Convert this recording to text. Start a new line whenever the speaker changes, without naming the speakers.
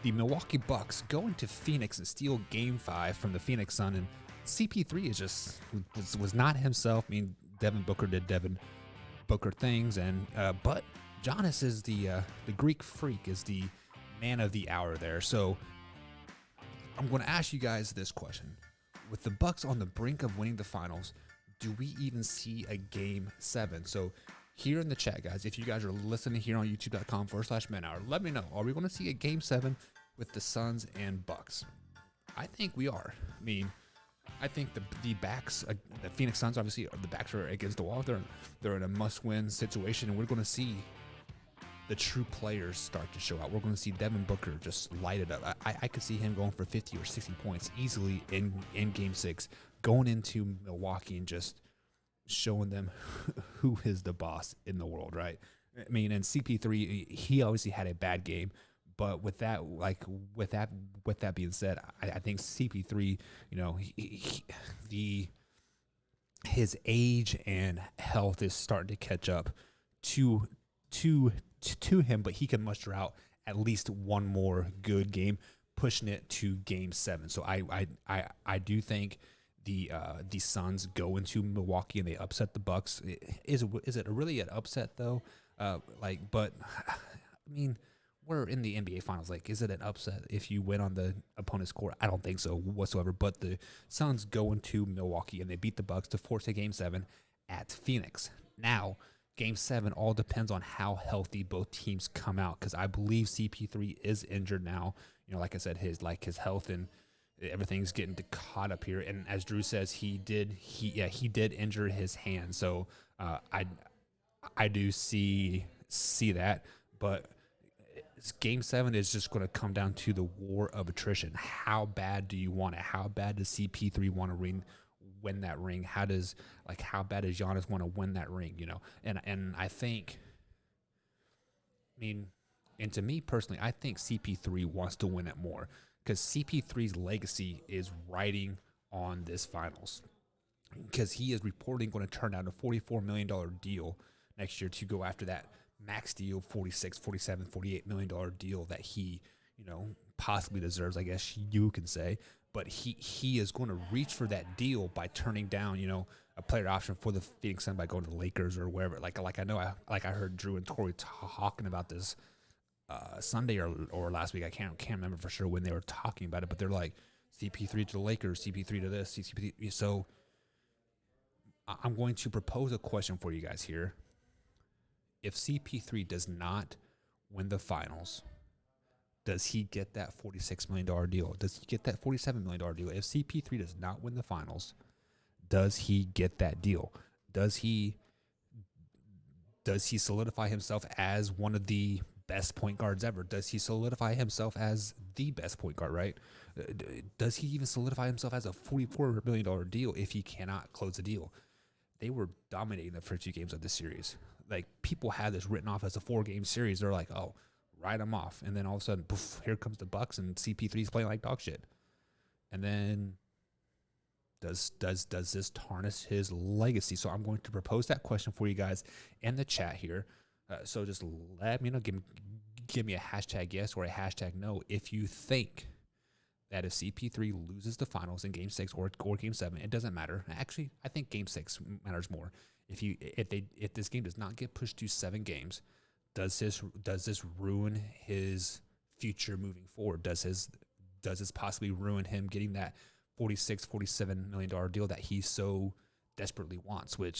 the Milwaukee Bucks go into Phoenix and steal Game 5 from the Phoenix Sun, and CP3 is just was not himself. I mean, Devin Booker did Devin Booker things, and but Giannis is the Greek freak, is the man of the hour there. So I'm going to ask you guys this question: with the Bucks on the brink of winning the finals, do we even see a Game 7? So here in the chat, guys, if you guys are listening here on youtube.com/manhour, let me know. Are we going to see a Game 7 with the Suns and Bucks? I think we are. I mean, I think the backs, the Phoenix Suns, obviously, the backs are against the wall. They're in a must-win situation, and we're going to see the true players start to show out. We're going to see Devin Booker just light it up. I could see him going for 50 or 60 points easily in Game 6, going into Milwaukee and just showing them who is the boss in the world, right? I mean, and CP3, he obviously had a bad game, but with that being said, I think CP3, you know, his age and health is starting to catch up to him, but he can muster out at least one more good game, pushing it to Game 7. So I do think the Suns go into Milwaukee and they upset the Bucks. Is it really an upset though? But I mean, we're in the NBA Finals. Like, is it an upset if you win on the opponent's court? I don't think so whatsoever. But the Suns go into Milwaukee and they beat the Bucks to force a Game 7 at Phoenix. Now, Game 7 all depends on how healthy both teams come out, because I believe CP3 is injured now. You know, like I said, his health and everything's getting caught up here. And as Drew says, he did injure his hand. So I do see that, but Game 7 is just going to come down to the war of attrition. How bad do you want it? How bad does CP3 want to win that ring? How bad does Giannis want to win that ring? You know, and I think, I mean, and to me personally, I think CP3 wants to win it more, because CP3's legacy is riding on this finals, because he is reportedly going to turn down a $44 million deal next year to go after that max deal, $46, $47, $48 million deal that he, you know, possibly deserves, I guess you can say. But he is going to reach for that deal by turning down, you know, a player option for the Phoenix Suns by going to the Lakers or wherever. Like I heard Drew and Tori talking about this Sunday or last week. I can't remember for sure when they were talking about it, but they're like, CP3 to the Lakers, CP3 to this, CP3. So I'm going to propose a question for you guys here. If CP3 does not win the finals, does he get that $46 million deal? Does he get that $47 million deal? If CP3 does not win the finals, does he get that deal? Does he solidify himself as one of the best point guards ever? Does he solidify himself as the best point guard, right? Does he even solidify himself as a $44 million deal if he cannot close the deal? They were dominating the first 2 games of this series. Like, people had this written off as a 4-game series. They're like, oh, write them off. And then all of a sudden, poof, here comes the Bucks, and CP3's playing like dog shit. And then does this tarnish his legacy? So I'm going to propose that question for you guys in the chat here. So just let me know, give me a hashtag yes or a hashtag no if you think that if CP3 loses the finals in Game 6 or Game 7, it doesn't matter. Actually, I think Game 6 matters more. If this game does not get pushed to 7 games, does this ruin his future moving forward? Does this possibly ruin him getting that $46, $47 million deal that he so desperately wants? Which